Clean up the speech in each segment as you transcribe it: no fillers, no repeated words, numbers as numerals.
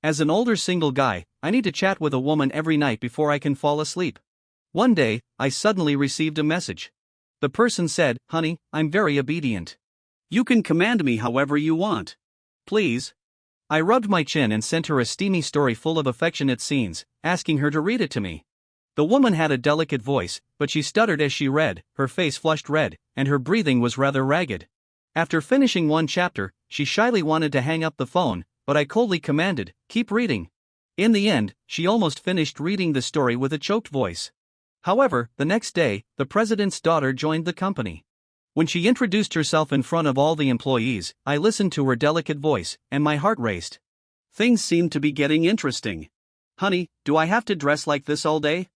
As an older single guy, I need to chat with a woman every night before I can fall asleep. One day, I suddenly received a message. The person said, "Honey, I'm very obedient. You can command me however you want. Please." I rubbed my chin and sent her a steamy story full of affectionate scenes, asking her to read it to me. The woman had a delicate voice, but she stuttered as she read, her face flushed red, and her breathing was rather ragged. After finishing one chapter, she shyly wanted to hang up the phone, but I coldly commanded, "Keep reading." In the end, she almost finished reading the story with a choked voice. However, the next day, the president's daughter joined the company. When she introduced herself in front of all the employees, I listened to her delicate voice, and my heart raced. Things seemed to be getting interesting. "Honey, do I have to dress like this all day?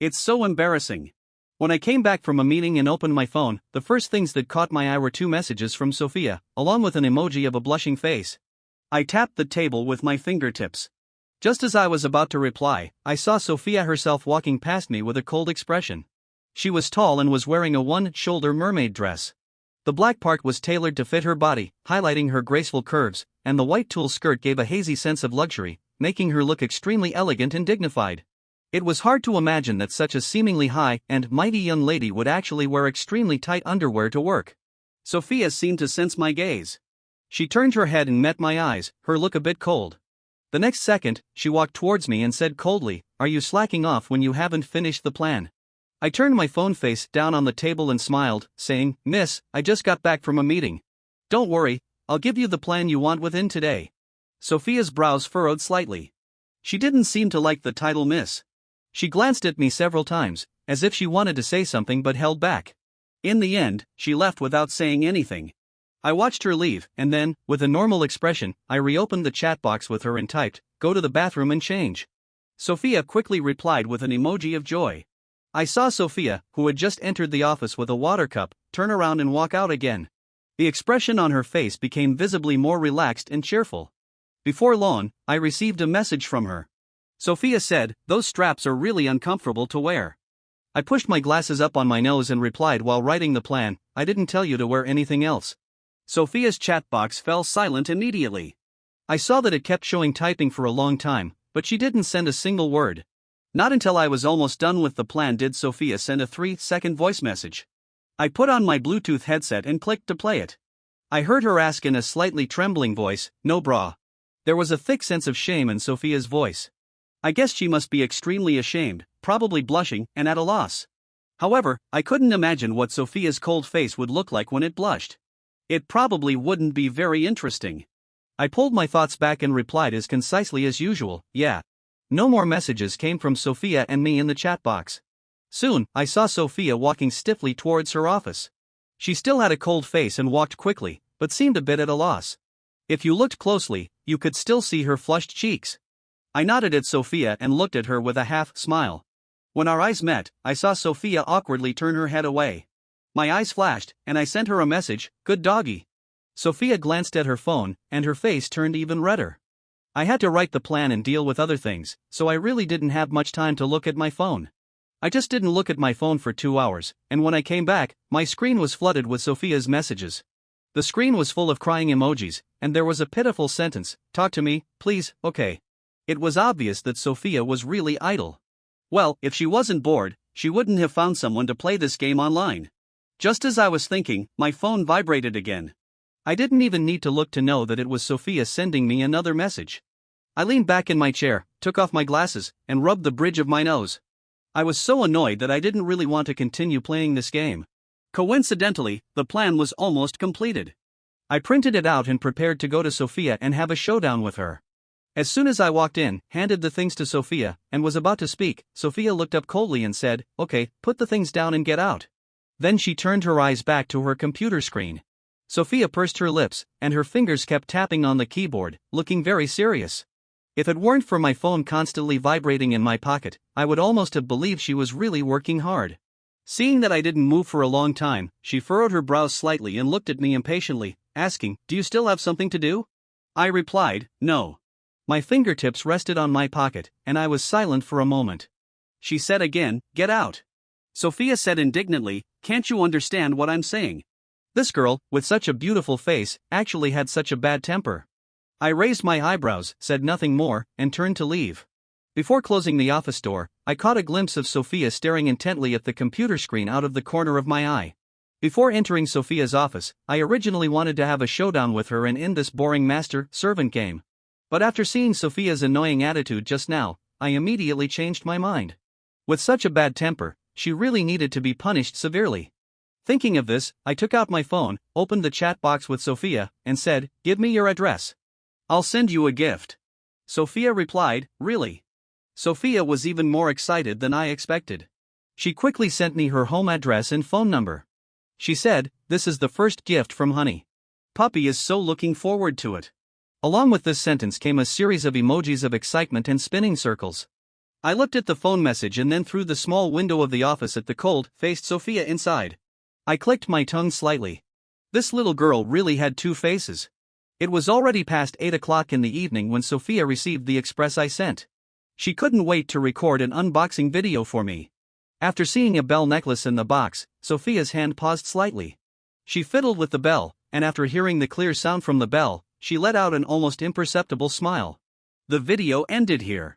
It's so embarrassing." When I came back from a meeting and opened my phone, the first things that caught my eye were two messages from Sophia, along with an emoji of a blushing face. I tapped the table with my fingertips. Just as I was about to reply, I saw Sophia herself walking past me with a cold expression. She was tall and was wearing a one-shoulder mermaid dress. The black part was tailored to fit her body, highlighting her graceful curves, and the white tulle skirt gave a hazy sense of luxury, making her look extremely elegant and dignified. It was hard to imagine that such a seemingly high and mighty young lady would actually wear extremely tight underwear to work. Sophia seemed to sense my gaze. She turned her head and met my eyes, her look a bit cold. The next second, she walked towards me and said coldly, "Are you slacking off when you haven't finished the plan?" I turned my phone face down on the table and smiled, saying, "Miss, I just got back from a meeting. Don't worry, I'll give you the plan you want within today." Sophia's brows furrowed slightly. She didn't seem to like the title Miss. She glanced at me several times, as if she wanted to say something but held back. In the end, she left without saying anything. I watched her leave, and then, with a normal expression, I reopened the chat box with her and typed, "Go to the bathroom and change." Sophia quickly replied with an emoji of joy. I saw Sophia, who had just entered the office with a water cup, turn around and walk out again. The expression on her face became visibly more relaxed and cheerful. Before long, I received a message from her. Sophia said, "Those straps are really uncomfortable to wear." I pushed my glasses up on my nose and replied while writing the plan, "I didn't tell you to wear anything else." Sophia's chat box fell silent immediately. I saw that it kept showing typing for a long time, but she didn't send a single word. Not until I was almost done with the plan did Sophia send a 3-second voice message. I put on my Bluetooth headset and clicked to play it. I heard her ask in a slightly trembling voice, "No bra?" There was a thick sense of shame in Sophia's voice. I guessed she must be extremely ashamed, probably blushing and at a loss. However, I couldn't imagine what Sophia's cold face would look like when it blushed. It probably wouldn't be very interesting. I pulled my thoughts back and replied as concisely as usual, "Yeah." No more messages came from Sophia and me in the chat box. Soon, I saw Sophia walking stiffly towards her office. She still had a cold face and walked quickly, but seemed a bit at a loss. If you looked closely, you could still see her flushed cheeks. I nodded at Sophia and looked at her with a half-smile. When our eyes met, I saw Sophia awkwardly turn her head away. My eyes flashed, and I sent her a message, "Good doggy." Sophia glanced at her phone, and her face turned even redder. I had to write the plan and deal with other things, so I really didn't have much time to look at my phone. I just didn't look at my phone for 2 hours, and when I came back, my screen was flooded with Sophia's messages. The screen was full of crying emojis, and there was a pitiful sentence, "Talk to me, please, okay." It was obvious that Sophia was really idle. Well, if she wasn't bored, she wouldn't have found someone to play this game online. Just as I was thinking, my phone vibrated again. I didn't even need to look to know that it was Sophia sending me another message. I leaned back in my chair, took off my glasses, and rubbed the bridge of my nose. I was so annoyed that I didn't really want to continue playing this game. Coincidentally, the plan was almost completed. I printed it out and prepared to go to Sophia and have a showdown with her. As soon as I walked in, handed the things to Sophia, and was about to speak, Sophia looked up coldly and said, "Okay, put the things down and get out." Then she turned her eyes back to her computer screen. Sophia pursed her lips, and her fingers kept tapping on the keyboard, looking very serious. If it weren't for my phone constantly vibrating in my pocket, I would almost have believed she was really working hard. Seeing that I didn't move for a long time, she furrowed her brows slightly and looked at me impatiently, asking, "Do you still have something to do?" I replied, "No." My fingertips rested on my pocket, and I was silent for a moment. She said again, "Get out." Sophia said indignantly, "Can't you understand what I'm saying?" This girl, with such a beautiful face, actually had such a bad temper. I raised my eyebrows, said nothing more, and turned to leave. Before closing the office door, I caught a glimpse of Sophia staring intently at the computer screen out of the corner of my eye. Before entering Sophia's office, I originally wanted to have a showdown with her and end this boring master-servant game. But after seeing Sophia's annoying attitude just now, I immediately changed my mind. With such a bad temper, she really needed to be punished severely. Thinking of this, I took out my phone, opened the chat box with Sophia, and said, "Give me your address. I'll send you a gift." Sophia replied, "Really?" Sophia was even more excited than I expected. She quickly sent me her home address and phone number. She said, "This is the first gift from Honey. Puppy is so looking forward to it." Along with this sentence came a series of emojis of excitement and spinning circles. I looked at the phone message and then through the small window of the office at the cold-faced Sophia inside. I clicked my tongue slightly. This little girl really had two faces. It was already past 8 o'clock in the evening when Sophia received the express I sent. She couldn't wait to record an unboxing video for me. After seeing a bell necklace in the box, Sophia's hand paused slightly. She fiddled with the bell, and after hearing the clear sound from the bell, she let out an almost imperceptible smile. The video ended here.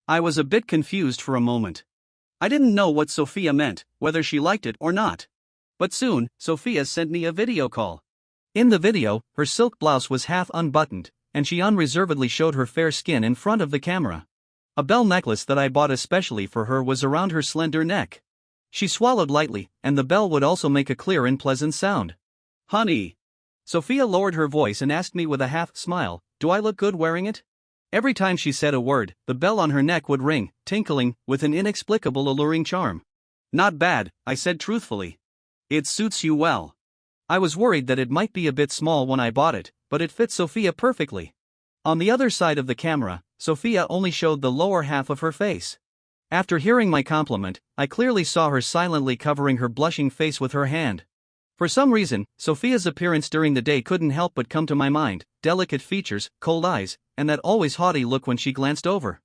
I was a bit confused for a moment. I didn't know what Sophia meant, whether she liked it or not. But soon, Sophia sent me a video call. In the video, her silk blouse was half unbuttoned, and she unreservedly showed her fair skin in front of the camera. A bell necklace that I bought especially for her was around her slender neck. She swallowed lightly, and the bell would also make a clear and pleasant sound. "Honey." Sophia lowered her voice and asked me with a half-smile, "Do I look good wearing it?" Every time she said a word, the bell on her neck would ring, tinkling, with an inexplicable alluring charm. "Not bad," I said truthfully. "It suits you well." I was worried that it might be a bit small when I bought it, but it fit Sophia perfectly. On the other side of the camera, Sophia only showed the lower half of her face. After hearing my compliment, I clearly saw her silently covering her blushing face with her hand. For some reason, Sophia's appearance during the day couldn't help but come to my mind: delicate features, cold eyes, and that always haughty look when she glanced over.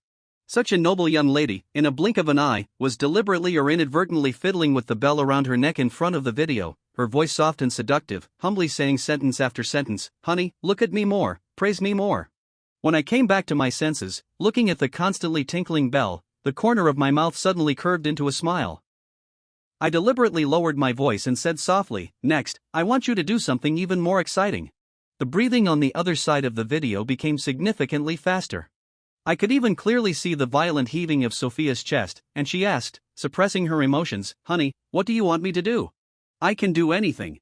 Such a noble young lady, in a blink of an eye, was deliberately or inadvertently fiddling with the bell around her neck in front of the video, her voice soft and seductive, humbly saying sentence after sentence, "Honey, look at me more, praise me more." When I came back to my senses, looking at the constantly tinkling bell, the corner of my mouth suddenly curved into a smile. I deliberately lowered my voice and said softly, "Next, I want you to do something even more exciting." The breathing on the other side of the video became significantly faster. I could even clearly see the violent heaving of Sophia's chest, and she asked, suppressing her emotions, "Honey, what do you want me to do?" "I can do anything.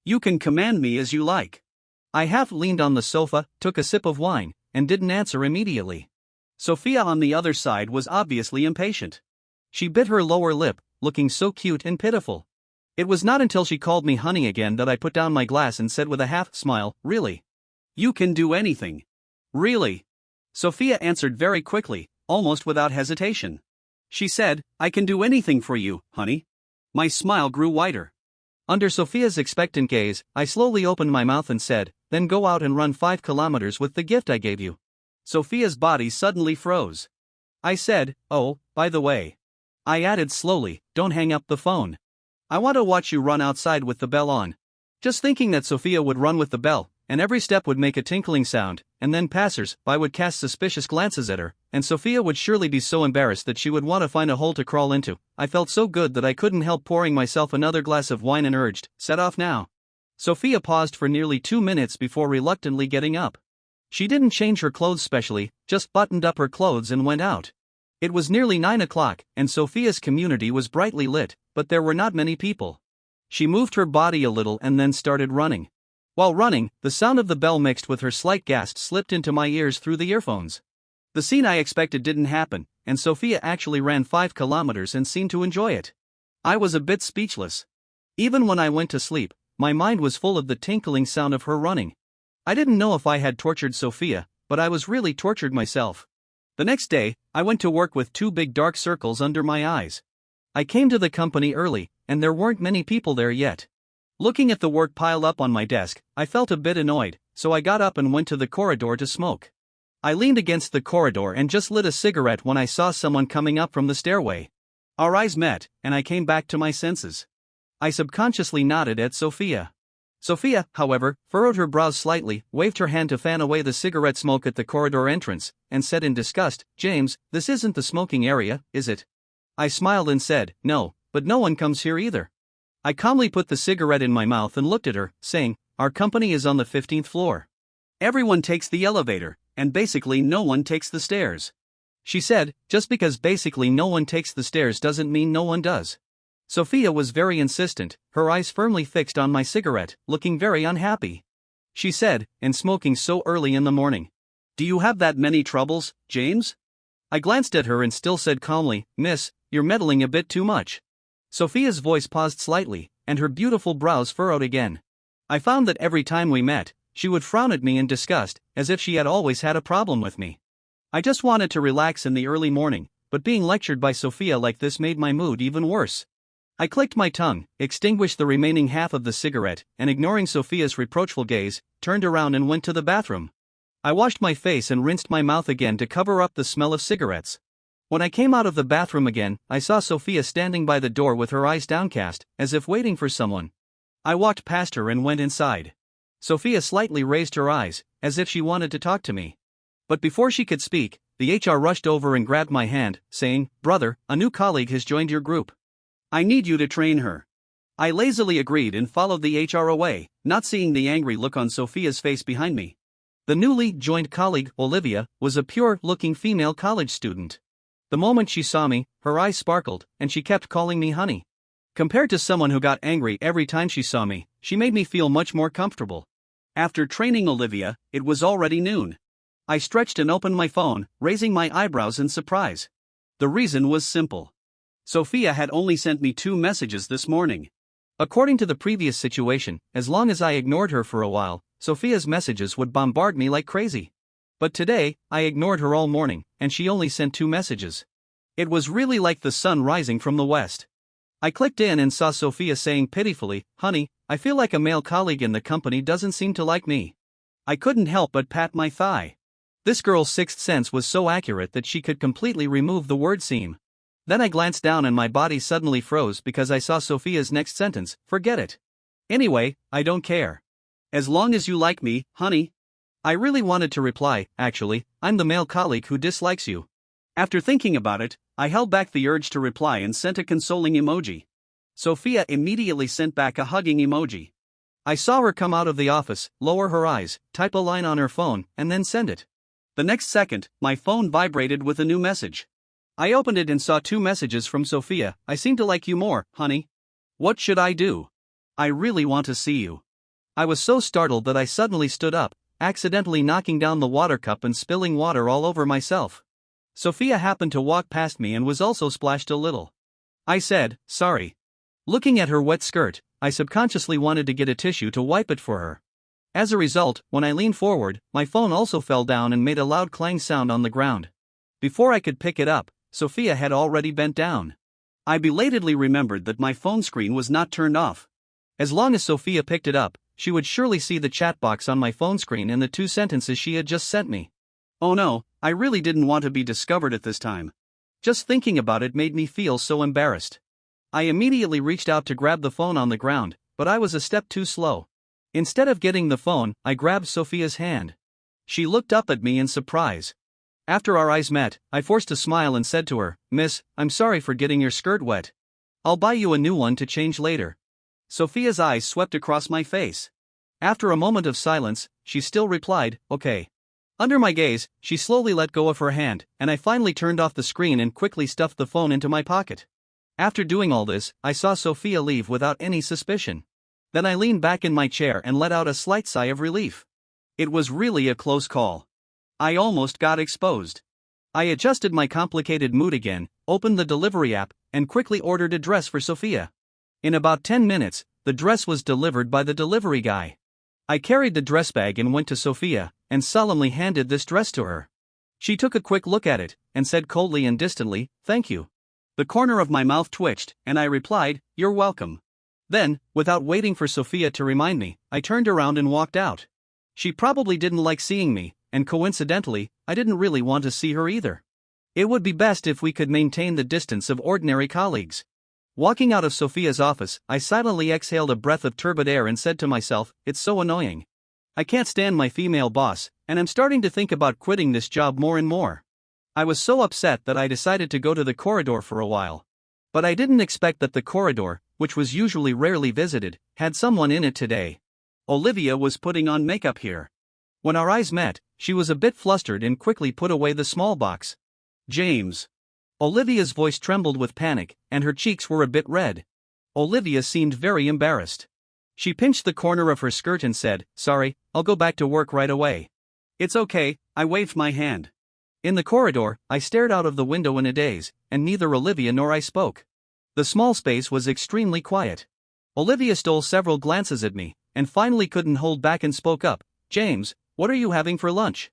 You can command me as you like." I half leaned on the sofa, took a sip of wine, and didn't answer immediately. Sophia on the other side was obviously impatient. She bit her lower lip, looking so cute and pitiful. It was not until she called me honey again that I put down my glass and said with a half-smile, "Really? You can do anything." "Really?" Sophia answered very quickly, almost without hesitation. She said, "I can do anything for you, honey." My smile grew wider. Under Sophia's expectant gaze, I slowly opened my mouth and said, "Then go out and run 5 kilometers with the gift I gave you." Sophia's body suddenly froze. I said, "Oh, by the way." I added slowly, "Don't hang up the phone. I want to watch you run outside with the bell on." Just thinking that Sophia would run with the bell, and every step would make a tinkling sound, and then passers-by would cast suspicious glances at her, and Sophia would surely be so embarrassed that she would want to find a hole to crawl into, I felt so good that I couldn't help pouring myself another glass of wine and urged, "Set off now." Sophia paused for nearly 2 minutes before reluctantly getting up. She didn't change her clothes specially, just buttoned up her clothes and went out. It was nearly 9 o'clock, and Sophia's community was brightly lit, but there were not many people. She moved her body a little and then started running. While running, the sound of the bell mixed with her slight gasp slipped into my ears through the earphones. The scene I expected didn't happen, and Sophia actually ran 5 kilometers and seemed to enjoy it. I was a bit speechless. Even when I went to sleep, my mind was full of the tinkling sound of her running. I didn't know if I had tortured Sophia, but I was really tortured myself. The next day, I went to work with 2 big dark circles under my eyes. I came to the company early, and there weren't many people there yet. Looking at the work piled up on my desk, I felt a bit annoyed, so I got up and went to the corridor to smoke. I leaned against the corridor and just lit a cigarette when I saw someone coming up from the stairway. Our eyes met, and I came back to my senses. I subconsciously nodded at Sophia. Sophia, however, furrowed her brows slightly, waved her hand to fan away the cigarette smoke at the corridor entrance, and said in disgust, "James, this isn't the smoking area, is it?" I smiled and said, "No, but no one comes here either." I calmly put the cigarette in my mouth and looked at her, saying, "Our company is on the 15th floor. Everyone takes the elevator, and basically no one takes the stairs." She said, "Just because basically no one takes the stairs doesn't mean no one does." Sophia was very insistent, her eyes firmly fixed on my cigarette, looking very unhappy. She said, "And smoking so early in the morning. Do you have that many troubles, James?" I glanced at her and still said calmly, "Miss, you're meddling a bit too much." Sophia's voice paused slightly, and her beautiful brows furrowed again. I found that every time we met, she would frown at me in disgust, as if she had always had a problem with me. I just wanted to relax in the early morning, but being lectured by Sophia like this made my mood even worse. I clicked my tongue, extinguished the remaining half of the cigarette, and ignoring Sophia's reproachful gaze, turned around and went to the bathroom. I washed my face and rinsed my mouth again to cover up the smell of cigarettes. When I came out of the bathroom again, I saw Sophia standing by the door with her eyes downcast, as if waiting for someone. I walked past her and went inside. Sophia slightly raised her eyes, as if she wanted to talk to me. But before she could speak, the HR rushed over and grabbed my hand, saying, "Brother, a new colleague has joined your group. I need you to train her." I lazily agreed and followed the HR away, not seeing the angry look on Sophia's face behind me. The newly joined colleague, Olivia, was a pure-looking female college student. The moment she saw me, her eyes sparkled, and she kept calling me honey. Compared to someone who got angry every time she saw me, she made me feel much more comfortable. After training Olivia, it was already noon. I stretched and opened my phone, raising my eyebrows in surprise. The reason was simple. Sophia had only sent me 2 messages this morning. According to the previous situation, as long as I ignored her for a while, Sophia's messages would bombard me like crazy. But today, I ignored her all morning, and she only sent 2 messages. It was really like the sun rising from the west. I clicked in and saw Sophia saying pitifully, "Honey, I feel like a male colleague in the company doesn't seem to like me." I couldn't help but pat my thigh. This girl's sixth sense was so accurate that she could completely remove the word seem. Then I glanced down and my body suddenly froze because I saw Sophia's next sentence, "Forget it. Anyway, I don't care. As long as you like me, honey." I really wanted to reply, "Actually, I'm the male colleague who dislikes you." After thinking about it, I held back the urge to reply and sent a consoling emoji. Sophia immediately sent back a hugging emoji. I saw her come out of the office, lower her eyes, type a line on her phone, and then send it. The next second, my phone vibrated with a new message. I opened it and saw 2 messages from Sophia. "I seem to like you more, honey. What should I do? I really want to see you." I was so startled that I suddenly stood up, accidentally knocking down the water cup and spilling water all over myself. Sophia happened to walk past me and was also splashed a little. I said, "Sorry." Looking at her wet skirt, I subconsciously wanted to get a tissue to wipe it for her. As a result, when I leaned forward, my phone also fell down and made a loud clang sound on the ground. Before I could pick it up, Sophia had already bent down. I belatedly remembered that my phone screen was not turned off. As long as Sophia picked it up, she would surely see the chat box on my phone screen and the 2 sentences she had just sent me. Oh no, I really didn't want to be discovered at this time. Just thinking about it made me feel so embarrassed. I immediately reached out to grab the phone on the ground, but I was a step too slow. Instead of getting the phone, I grabbed Sophia's hand. She looked up at me in surprise. After our eyes met, I forced a smile and said to her, "Miss, I'm sorry for getting your skirt wet. I'll buy you a new one to change later." Sophia's eyes swept across my face. After a moment of silence, she still replied, "Okay." Under my gaze, she slowly let go of her hand, and I finally turned off the screen and quickly stuffed the phone into my pocket. After doing all this, I saw Sophia leave without any suspicion. Then I leaned back in my chair and let out a slight sigh of relief. It was really a close call. I almost got exposed. I adjusted my complicated mood again, opened the delivery app, and quickly ordered a dress for Sophia. In about 10 minutes, the dress was delivered by the delivery guy. I carried the dress bag and went to Sophia, and solemnly handed this dress to her. She took a quick look at it, and said coldly and distantly, "Thank you." The corner of my mouth twitched, and I replied, "You're welcome." Then, without waiting for Sophia to remind me, I turned around and walked out. She probably didn't like seeing me, and coincidentally, I didn't really want to see her either. It would be best if we could maintain the distance of ordinary colleagues. Walking out of Sophia's office, I silently exhaled a breath of turbid air and said to myself, it's so annoying. I can't stand my female boss, and I'm starting to think about quitting this job more and more. I was so upset that I decided to go to the corridor for a while. But I didn't expect that the corridor, which was usually rarely visited, had someone in it today. Olivia was putting on makeup here. When our eyes met, she was a bit flustered and quickly put away the small box. James. Olivia's voice trembled with panic, and her cheeks were a bit red. Olivia seemed very embarrassed. She pinched the corner of her skirt and said, sorry, I'll go back to work right away. It's okay, I waved my hand. In the corridor, I stared out of the window in a daze, and neither Olivia nor I spoke. The small space was extremely quiet. Olivia stole several glances at me, and finally couldn't hold back and spoke up, James, what are you having for lunch?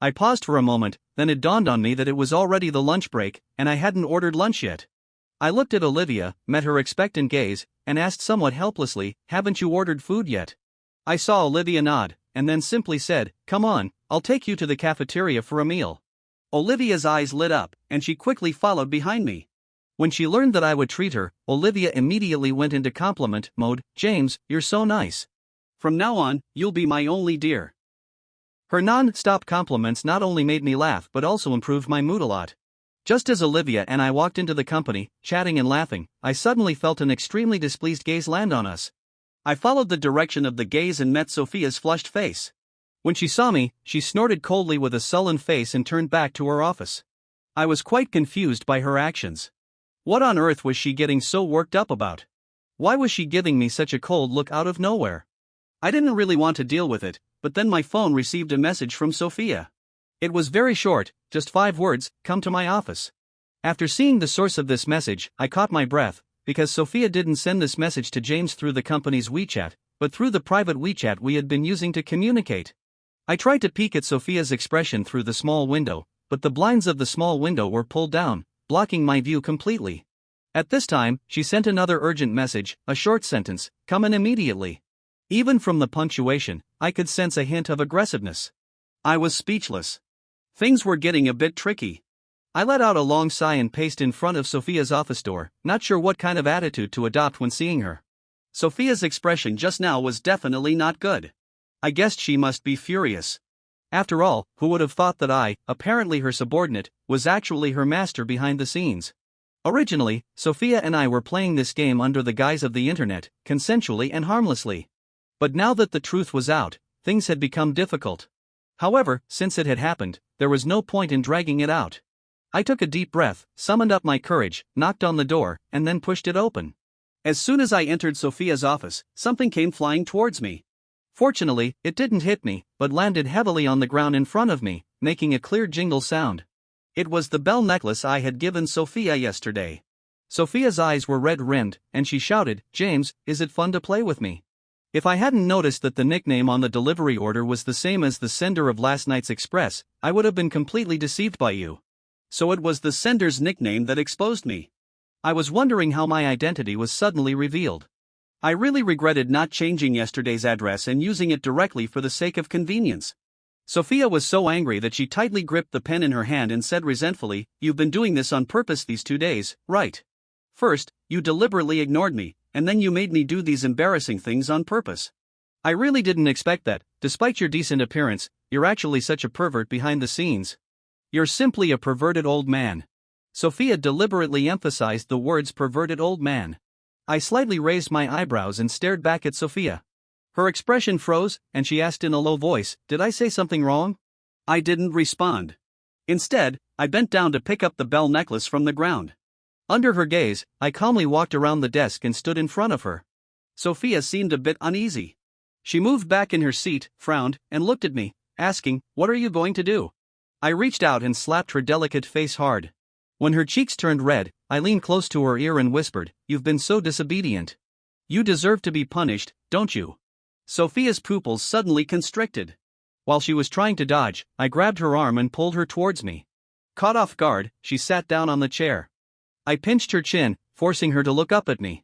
I paused for a moment, then it dawned on me that it was already the lunch break, and I hadn't ordered lunch yet. I looked at Olivia, met her expectant gaze, and asked somewhat helplessly, haven't you ordered food yet? I saw Olivia nod, and then simply said, come on, I'll take you to the cafeteria for a meal. Olivia's eyes lit up, and she quickly followed behind me. When she learned that I would treat her, Olivia immediately went into compliment mode, James, you're so nice. From now on, you'll be my only dear. Her non-stop compliments not only made me laugh but also improved my mood a lot. Just as Olivia and I walked into the company, chatting and laughing, I suddenly felt an extremely displeased gaze land on us. I followed the direction of the gaze and met Sophia's flushed face. When she saw me, she snorted coldly with a sullen face and turned back to her office. I was quite confused by her actions. What on earth was she getting so worked up about? Why was she giving me such a cold look out of nowhere? I didn't really want to deal with it, but then my phone received a message from Sophia. It was very short, just 5 words, come to my office. After seeing the source of this message, I caught my breath, because Sophia didn't send this message to James through the company's WeChat, but through the private WeChat we had been using to communicate. I tried to peek at Sophia's expression through the small window, but the blinds of the small window were pulled down, blocking my view completely. At this time, she sent another urgent message, a short sentence, come in immediately. Even from the punctuation, I could sense a hint of aggressiveness. I was speechless. Things were getting a bit tricky. I let out a long sigh and paced in front of Sophia's office door, not sure what kind of attitude to adopt when seeing her. Sophia's expression just now was definitely not good. I guessed she must be furious. After all, who would have thought that I, apparently her subordinate, was actually her master behind the scenes? Originally, Sophia and I were playing this game under the guise of the internet, consensually and harmlessly. But now that the truth was out, things had become difficult. However, since it had happened, there was no point in dragging it out. I took a deep breath, summoned up my courage, knocked on the door, and then pushed it open. As soon as I entered Sophia's office, something came flying towards me. Fortunately, it didn't hit me, but landed heavily on the ground in front of me, making a clear jingle sound. It was the bell necklace I had given Sophia yesterday. Sophia's eyes were red-rimmed, and she shouted, James, is it fun to play with me? If I hadn't noticed that the nickname on the delivery order was the same as the sender of last night's express, I would have been completely deceived by you. So it was the sender's nickname that exposed me. I was wondering how my identity was suddenly revealed. I really regretted not changing yesterday's address and using it directly for the sake of convenience. Sophia was so angry that she tightly gripped the pen in her hand and said resentfully, you've been doing this on purpose these 2 days, right? First, you deliberately ignored me, and then you made me do these embarrassing things on purpose. I really didn't expect that, despite your decent appearance, you're actually such a pervert behind the scenes. You're simply a perverted old man. Sophia deliberately emphasized the words perverted old man. I slightly raised my eyebrows and stared back at Sophia. Her expression froze, and she asked in a low voice, did I say something wrong? I didn't respond. Instead, I bent down to pick up the bell necklace from the ground. Under her gaze, I calmly walked around the desk and stood in front of her. Sophia seemed a bit uneasy. She moved back in her seat, frowned, and looked at me, asking, what are you going to do? I reached out and slapped her delicate face hard. When her cheeks turned red, I leaned close to her ear and whispered, you've been so disobedient. You deserve to be punished, don't you? Sophia's pupils suddenly constricted. While she was trying to dodge, I grabbed her arm and pulled her towards me. Caught off guard, she sat down on the chair. I pinched her chin, forcing her to look up at me.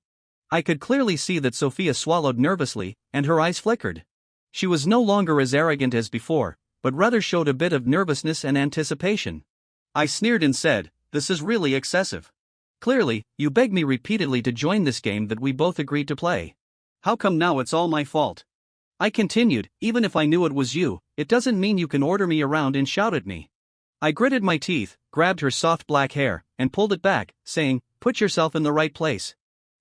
I could clearly see that Sophia swallowed nervously, and her eyes flickered. She was no longer as arrogant as before, but rather showed a bit of nervousness and anticipation. I sneered and said, this is really excessive. Clearly, you begged me repeatedly to join this game that we both agreed to play. How come now it's all my fault? I continued, even if I knew it was you, it doesn't mean you can order me around and shout at me. I gritted my teeth, grabbed her soft black hair, and pulled it back, saying, put yourself in the right place.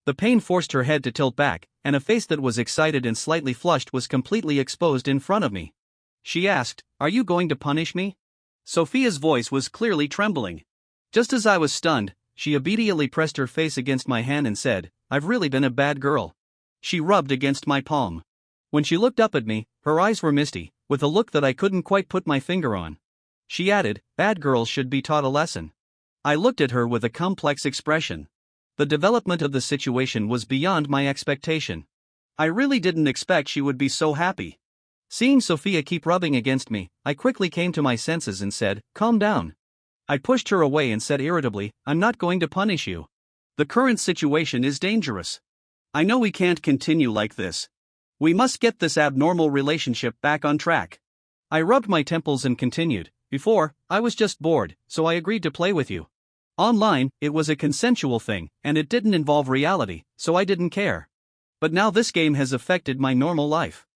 The pain forced her head to tilt back, and a face that was excited and slightly flushed was completely exposed in front of me. She asked, are you going to punish me? Sophia's voice was clearly trembling. Just as I was stunned, she immediately pressed her face against my hand and said, I've really been a bad girl. She rubbed against my palm. When she looked up at me, her eyes were misty, with a look that I couldn't quite put my finger on. She added, bad girls should be taught a lesson. I looked at her with a complex expression. The development of the situation was beyond my expectation. I really didn't expect she would be so happy. Seeing Sophia keep rubbing against me, I quickly came to my senses and said, calm down. I pushed her away and said irritably, I'm not going to punish you. The current situation is dangerous. I know we can't continue like this. We must get this abnormal relationship back on track. I rubbed my temples and continued, before, I was just bored, so I agreed to play with you. Online, it was a consensual thing, and it didn't involve reality, so I didn't care. But now this game has affected my normal life.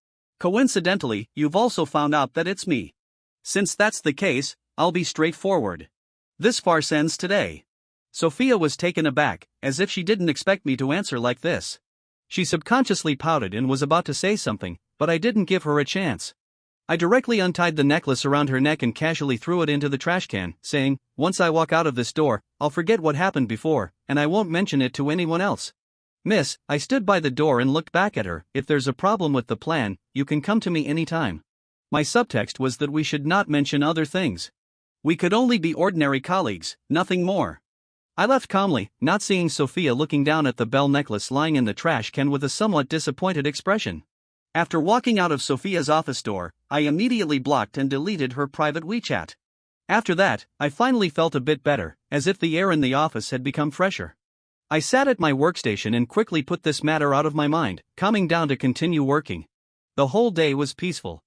Coincidentally, you've also found out that it's me. Since that's the case, I'll be straightforward. This farce ends today. Sophia was taken aback, as if she didn't expect me to answer like this. She subconsciously pouted and was about to say something, but I didn't give her a chance. I directly untied the necklace around her neck and casually threw it into the trash can, saying, once I walk out of this door, I'll forget what happened before, and I won't mention it to anyone else. Miss, I stood by the door and looked back at her, if there's a problem with the plan, you can come to me anytime. My subtext was that we should not mention other things. We could only be ordinary colleagues, nothing more. I left calmly, not seeing Sophia looking down at the bell necklace lying in the trash can with a somewhat disappointed expression. After walking out of Sophia's office door, I immediately blocked and deleted her private WeChat. After that, I finally felt a bit better, as if the air in the office had become fresher. I sat at my workstation and quickly put this matter out of my mind, calming down to continue working. The whole day was peaceful.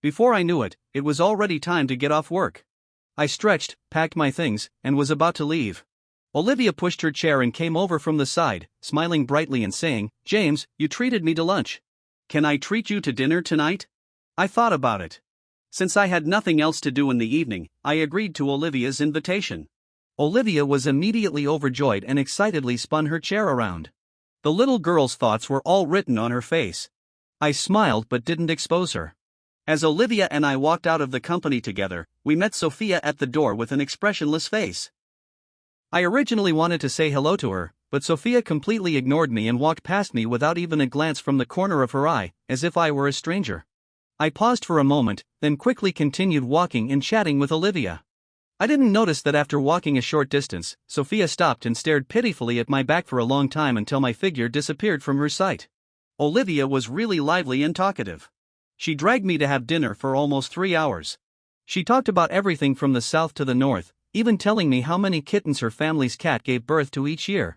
Before I knew it, it was already time to get off work. I stretched, packed my things, and was about to leave. Olivia pushed her chair and came over from the side, smiling brightly and saying, James, you treated me to lunch. Can I treat you to dinner tonight? I thought about it. Since I had nothing else to do in the evening, I agreed to Olivia's invitation. Olivia was immediately overjoyed and excitedly spun her chair around. The little girl's thoughts were all written on her face. I smiled but didn't expose her. As Olivia and I walked out of the company together, we met Sophia at the door with an expressionless face. I originally wanted to say hello to her, but Sophia completely ignored me and walked past me without even a glance from the corner of her eye, as if I were a stranger. I paused for a moment, then quickly continued walking and chatting with Olivia. I didn't notice that after walking a short distance, Sophia stopped and stared pitifully at my back for a long time until my figure disappeared from her sight. Olivia was really lively and talkative. She dragged me to have dinner for almost 3 hours. She talked about everything from the south to the north, even telling me how many kittens her family's cat gave birth to each year.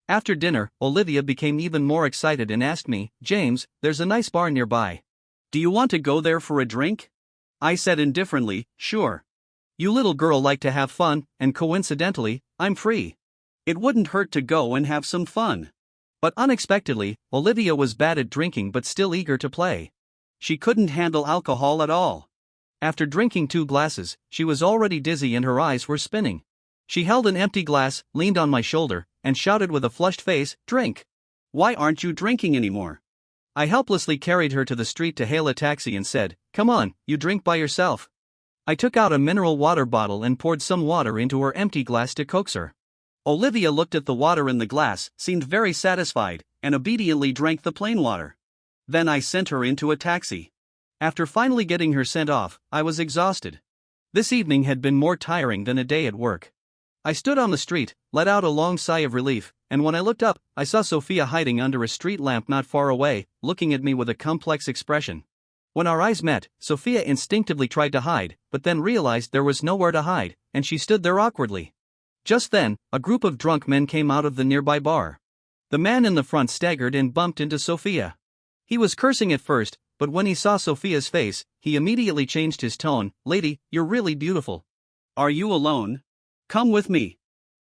After dinner, Olivia became even more excited and asked me, James, there's a nice bar nearby. Do you want to go there for a drink? I said indifferently, sure. You little girl like to have fun, and coincidentally, I'm free. It wouldn't hurt to go and have some fun. But unexpectedly, Olivia was bad at drinking but still eager to play. She couldn't handle alcohol at all. After drinking 2 glasses, she was already dizzy and her eyes were spinning. She held an empty glass, leaned on my shoulder, and shouted with a flushed face, drink! Why aren't you drinking anymore? I helplessly carried her to the street to hail a taxi and said, come on, you drink by yourself. I took out a mineral water bottle and poured some water into her empty glass to coax her. Olivia looked at the water in the glass, seemed very satisfied, and obediently drank the plain water. Then I sent her into a taxi. After finally getting her sent off, I was exhausted. This evening had been more tiring than a day at work. I stood on the street, let out a long sigh of relief, and when I looked up, I saw Sophia hiding under a street lamp not far away, looking at me with a complex expression. When our eyes met, Sophia instinctively tried to hide, but then realized there was nowhere to hide, and she stood there awkwardly. Just then, a group of drunk men came out of the nearby bar. The man in the front staggered and bumped into Sophia. He was cursing at first, but when he saw Sophia's face, he immediately changed his tone. Lady, you're really beautiful. Are you alone? Come with me.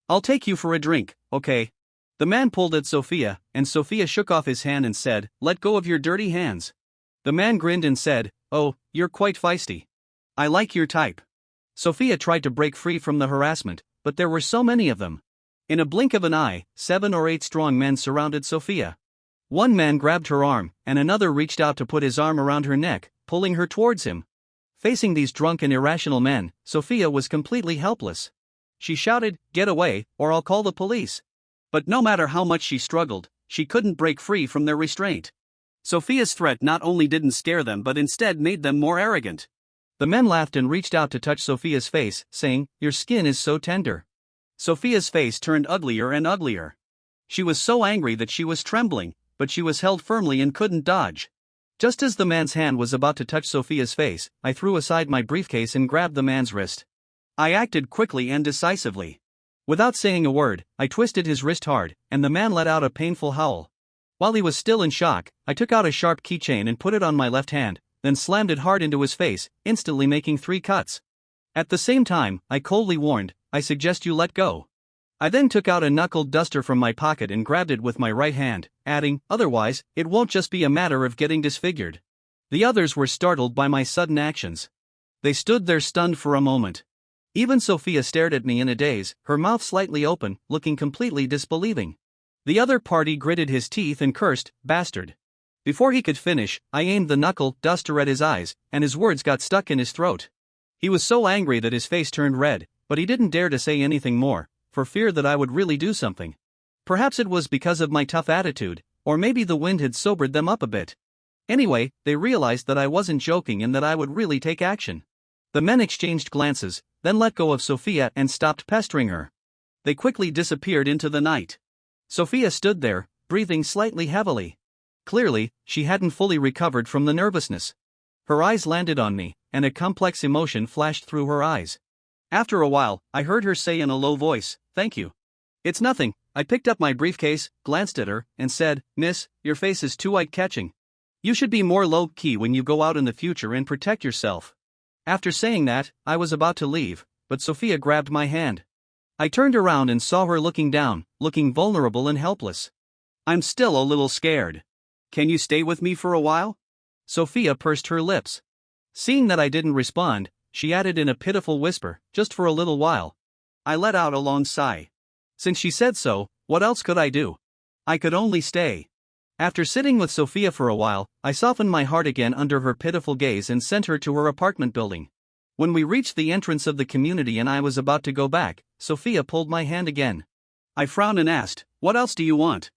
I'll take you for a drink, okay? The man pulled at Sophia, and Sophia shook off his hand and said, "Let go of your dirty hands." The man grinned and said, "Oh, you're quite feisty. I like your type." Sophia tried to break free from the harassment, but there were so many of them. In a blink of an eye, 7 or 8 strong men surrounded Sophia. One man grabbed her arm, and another reached out to put his arm around her neck, pulling her towards him. Facing these drunk and irrational men, Sophia was completely helpless. She shouted, "Get away, or I'll call the police." But no matter how much she struggled, she couldn't break free from their restraint. Sophia's threat not only didn't scare them but instead made them more arrogant. The men laughed and reached out to touch Sophia's face, saying, "Your skin is so tender." Sophia's face turned uglier and uglier. She was so angry that she was trembling, but she was held firmly and couldn't dodge. Just as the man's hand was about to touch Sophia's face, I threw aside my briefcase and grabbed the man's wrist. I acted quickly and decisively. Without saying a word, I twisted his wrist hard, and the man let out a painful howl. While he was still in shock, I took out a sharp keychain and put it on my left hand, then slammed it hard into his face, instantly making 3 cuts. At the same time, I coldly warned, "I suggest you let go." I then took out a knuckle duster from my pocket and grabbed it with my right hand, adding, "Otherwise, it won't just be a matter of getting disfigured." The others were startled by my sudden actions. They stood there stunned for a moment. Even Sophia stared at me in a daze, her mouth slightly open, looking completely disbelieving. The other party gritted his teeth and cursed, "Bastard." Before he could finish, I aimed the knuckle duster at his eyes, and his words got stuck in his throat. He was so angry that his face turned red, but he didn't dare to say anything more, for fear that I would really do something. Perhaps it was because of my tough attitude, or maybe the wind had sobered them up a bit. Anyway, they realized that I wasn't joking and that I would really take action. The men exchanged glances, then let go of Sophia and stopped pestering her. They quickly disappeared into the night. Sophia stood there, breathing slightly heavily. Clearly, she hadn't fully recovered from the nervousness. Her eyes landed on me, and a complex emotion flashed through her eyes. After a while, I heard her say in a low voice, "Thank you." "It's nothing." I picked up my briefcase, glanced at her, and said, "Miss, your face is too eye-catching. You should be more low-key when you go out in the future and protect yourself." After saying that, I was about to leave, but Sophia grabbed my hand. I turned around and saw her looking down, looking vulnerable and helpless. "I'm still a little scared. Can you stay with me for a while?" Sophia pursed her lips. Seeing that I didn't respond, she added in a pitiful whisper, "Just for a little while." I let out a long sigh. Since she said so, what else could I do? I could only stay. After sitting with Sophia for a while, I softened my heart again under her pitiful gaze and sent her to her apartment building. When we reached the entrance of the community and I was about to go back, Sophia pulled my hand again. I frowned and asked, "What else do you want?"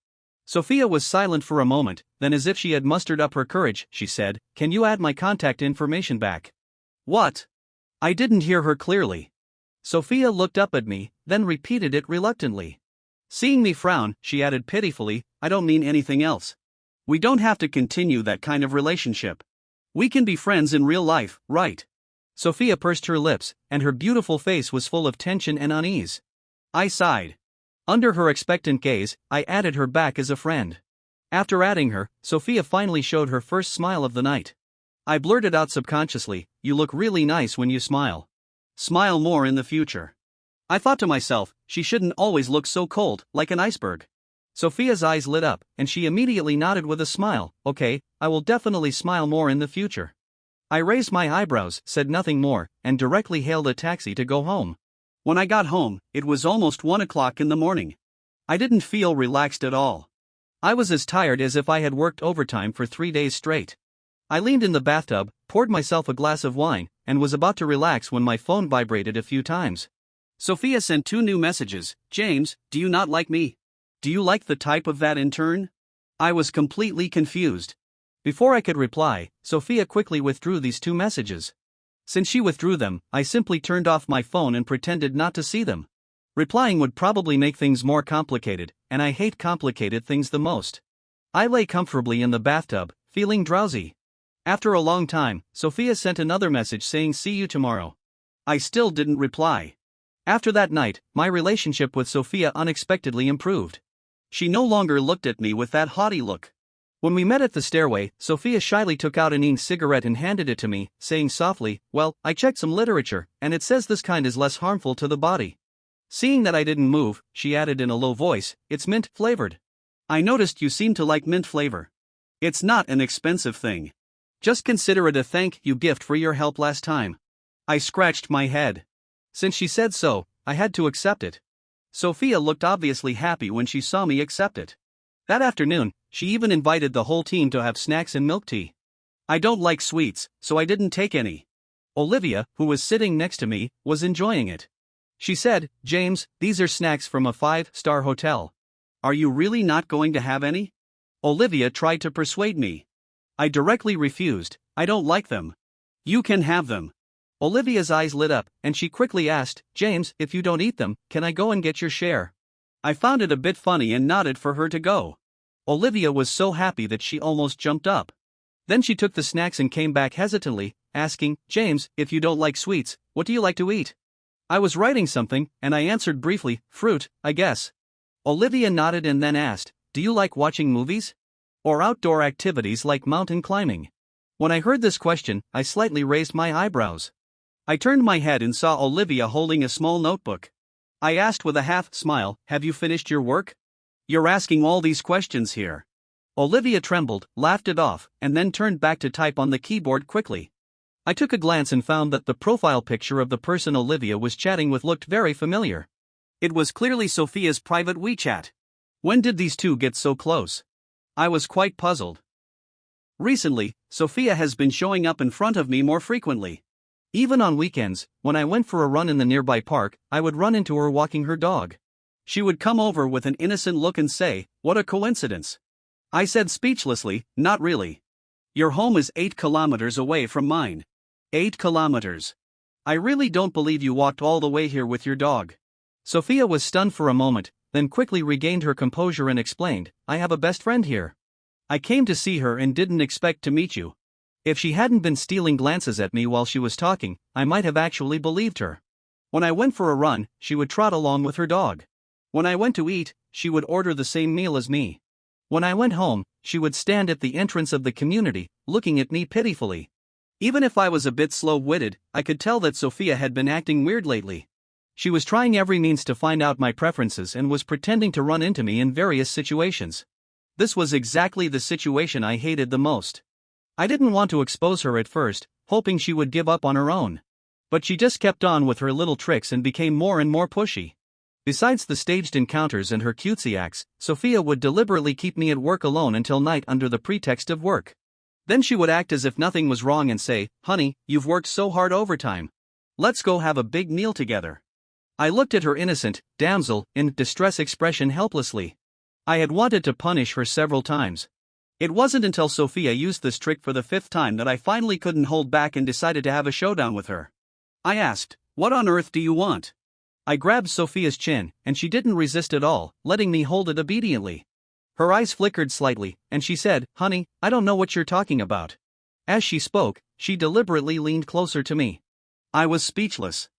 Sophia was silent for a moment, then as if she had mustered up her courage, she said, "Can you add my contact information back?" "What?" I didn't hear her clearly. Sophia looked up at me, then repeated it reluctantly. Seeing me frown, she added pitifully, "I don't mean anything else. We don't have to continue that kind of relationship. We can be friends in real life, right?" Sophia pursed her lips, and her beautiful face was full of tension and unease. I sighed. Under her expectant gaze, I added her back as a friend. After adding her, Sophia finally showed her first smile of the night. I blurted out subconsciously, "You look really nice when you smile. Smile more in the future." I thought to myself, she shouldn't always look so cold, like an iceberg. Sophia's eyes lit up, and she immediately nodded with a smile. "Okay, I will definitely smile more in the future." I raised my eyebrows, said nothing more, and directly hailed a taxi to go home. When I got home, it was almost 1 o'clock in the morning. I didn't feel relaxed at all. I was as tired as if I had worked overtime for 3 days straight. I leaned in the bathtub, poured myself a glass of wine, and was about to relax when my phone vibrated a few times. Sophia sent 2 new messages. "James, do you not like me? Do you like the type of that intern?" I was completely confused. Before I could reply, Sophia quickly withdrew these 2 messages. Since she withdrew them, I simply turned off my phone and pretended not to see them. Replying would probably make things more complicated, and I hate complicated things the most. I lay comfortably in the bathtub, feeling drowsy. After a long time, Sophia sent another message saying "see you tomorrow." I still didn't reply. After that night, my relationship with Sophia unexpectedly improved. She no longer looked at me with that haughty look. When we met at the stairway, Sophia shyly took out an e-cigarette and handed it to me, saying softly, "Well, I checked some literature, and it says this kind is less harmful to the body." Seeing that I didn't move, she added in a low voice, "It's mint flavored. I noticed you seem to like mint flavor. It's not an expensive thing. Just consider it a thank you gift for your help last time." I scratched my head. Since she said so, I had to accept it. Sophia looked obviously happy when she saw me accept it. That afternoon, she even invited the whole team to have snacks and milk tea. I don't like sweets, so I didn't take any. Olivia, who was sitting next to me, was enjoying it. She said, "James, these are snacks from a 5-star hotel. Are you really not going to have any?" Olivia tried to persuade me. I directly refused. "I don't like them." "You can have them." Olivia's eyes lit up, and she quickly asked, "James, if you don't eat them, can I go and get your share?" I found it a bit funny and nodded for her to go. Olivia was so happy that she almost jumped up. Then she took the snacks and came back hesitantly, asking, "James, if you don't like sweets, what do you like to eat?" I was writing something, and I answered briefly, "Fruit, I guess." Olivia nodded and then asked, "Do you like watching movies? Or outdoor activities like mountain climbing?" When I heard this question, I slightly raised my eyebrows. I turned my head and saw Olivia holding a small notebook. I asked with a half smile, "Have you finished your work? You're asking all these questions here." Olivia trembled, laughed it off, and then turned back to type on the keyboard quickly. I took a glance and found that the profile picture of the person Olivia was chatting with looked very familiar. It was clearly Sophia's private WeChat. When did these two get so close? I was quite puzzled. Recently, Sophia has been showing up in front of me more frequently. Even on weekends, when I went for a run in the nearby park, I would run into her walking her dog. She would come over with an innocent look and say, "What a coincidence." I said speechlessly, "Not really. Your home is 8 kilometers away from mine." 8 kilometers. I really don't believe you walked all the way here with your dog." Sophia was stunned for a moment, then quickly regained her composure and explained, "I have a best friend here. I came to see her and didn't expect to meet you." If she hadn't been stealing glances at me while she was talking, I might have actually believed her. When I went for a run, she would trot along with her dog. When I went to eat, she would order the same meal as me. When I went home, she would stand at the entrance of the community, looking at me pitifully. Even if I was a bit slow-witted, I could tell that Sophia had been acting weird lately. She was trying every means to find out my preferences and was pretending to run into me in various situations. This was exactly the situation I hated the most. I didn't want to expose her at first, hoping she would give up on her own. But she just kept on with her little tricks and became more and more pushy. Besides the staged encounters and her cutesy acts, Sophia would deliberately keep me at work alone until night under the pretext of work. Then she would act as if nothing was wrong and say, "Honey, you've worked so hard overtime. Let's go have a big meal together." I looked at her innocent, damsel in distress expression helplessly. I had wanted to punish her several times. It wasn't until Sophia used this trick for the 5th time that I finally couldn't hold back and decided to have a showdown with her. I asked, "What on earth do you want?" I grabbed Sophia's chin, and she didn't resist at all, letting me hold it obediently. Her eyes flickered slightly, and she said, "Honey, I don't know what you're talking about." As she spoke, she deliberately leaned closer to me. I was speechless.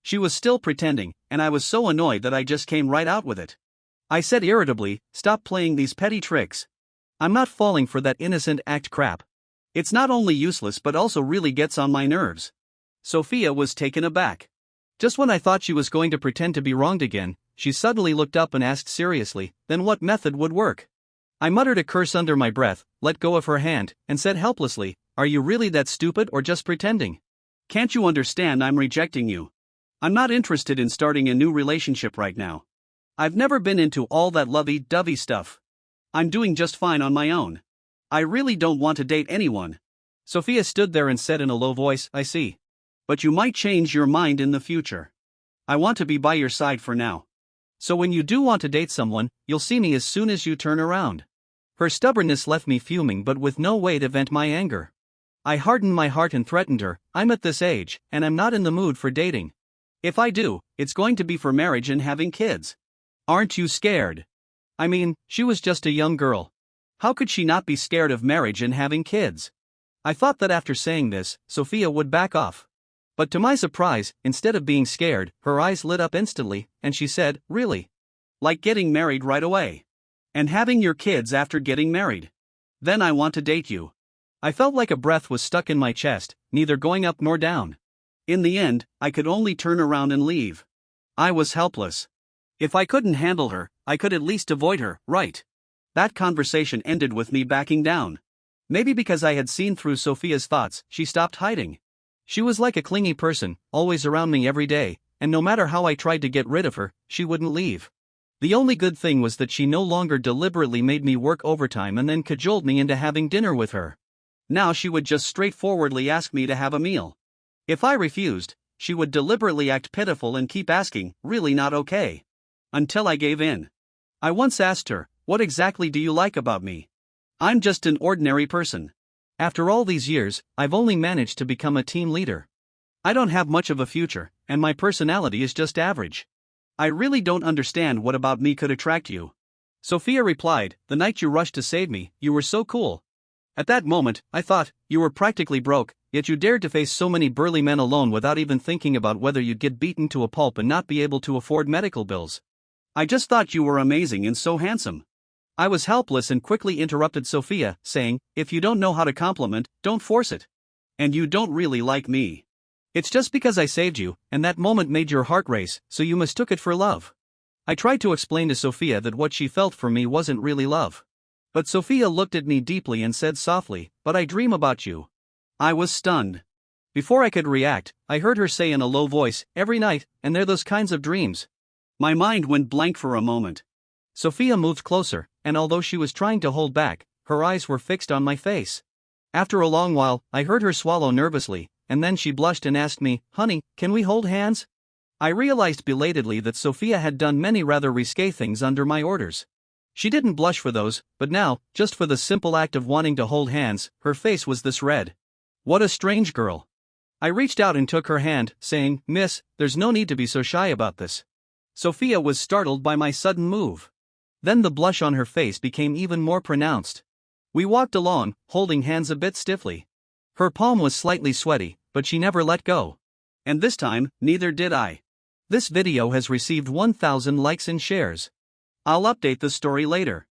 She was still pretending, and I was so annoyed that I just came right out with it. I said irritably, "Stop playing these petty tricks. I'm not falling for that innocent act crap. It's not only useless but also really gets on my nerves." Sophia was taken aback. Just when I thought she was going to pretend to be wronged again, she suddenly looked up and asked seriously, "Then what method would work?" I muttered a curse under my breath, let go of her hand, and said helplessly, "Are you really that stupid or just pretending? Can't you understand I'm rejecting you? I'm not interested in starting a new relationship right now. I've never been into all that lovey-dovey stuff. I'm doing just fine on my own. I really don't want to date anyone." Sophia stood there and said in a low voice, "I see. But you might change your mind in the future. I want to be by your side for now. So when you do want to date someone, you'll see me as soon as you turn around." Her stubbornness left me fuming but with no way to vent my anger. I hardened my heart and threatened her, "I'm at this age, and I'm not in the mood for dating. If I do, it's going to be for marriage and having kids. Aren't you scared?" I mean, she was just a young girl. How could she not be scared of marriage and having kids? I thought that after saying this, Sophia would back off. But to my surprise, instead of being scared, her eyes lit up instantly, and she said, "Really? Like getting married right away? And having your kids after getting married? Then I want to date you." I felt like a breath was stuck in my chest, neither going up nor down. In the end, I could only turn around and leave. I was helpless. If I couldn't handle her, I could at least avoid her, right? That conversation ended with me backing down. Maybe because I had seen through Sophia's thoughts, she stopped hiding. She was like a clingy person, always around me every day, and no matter how I tried to get rid of her, she wouldn't leave. The only good thing was that she no longer deliberately made me work overtime and then cajoled me into having dinner with her. Now she would just straightforwardly ask me to have a meal. If I refused, she would deliberately act pitiful and keep asking, really not okay? Until I gave in. I once asked her, what exactly do you like about me? I'm just an ordinary person. After all these years, I've only managed to become a team leader. I don't have much of a future, and my personality is just average. I really don't understand what about me could attract you. Sophia replied, the night you rushed to save me, you were so cool. At that moment, I thought, you were practically broke, yet you dared to face so many burly men alone without even thinking about whether you'd get beaten to a pulp and not be able to afford medical bills. I just thought you were amazing and so handsome. I was helpless and quickly interrupted Sophia, saying, if you don't know how to compliment, don't force it. And you don't really like me. It's just because I saved you, and that moment made your heart race, so you mistook it for love. I tried to explain to Sophia that what she felt for me wasn't really love. But Sophia looked at me deeply and said softly, but I dream about you. I was stunned. Before I could react, I heard her say in a low voice, every night, and they're those kinds of dreams. My mind went blank for a moment. Sophia moved closer, and although she was trying to hold back, her eyes were fixed on my face. After a long while, I heard her swallow nervously, and then she blushed and asked me, honey, can we hold hands? I realized belatedly that Sophia had done many rather risque things under my orders. She didn't blush for those, but now, just for the simple act of wanting to hold hands, her face was this red. What a strange girl. I reached out and took her hand, saying, Miss, there's no need to be so shy about this. Sophia was startled by my sudden move. Then the blush on her face became even more pronounced. We walked along, holding hands a bit stiffly. Her palm was slightly sweaty, but she never let go. And this time, neither did I. This video has received 1,000 likes and shares. I'll update the story later.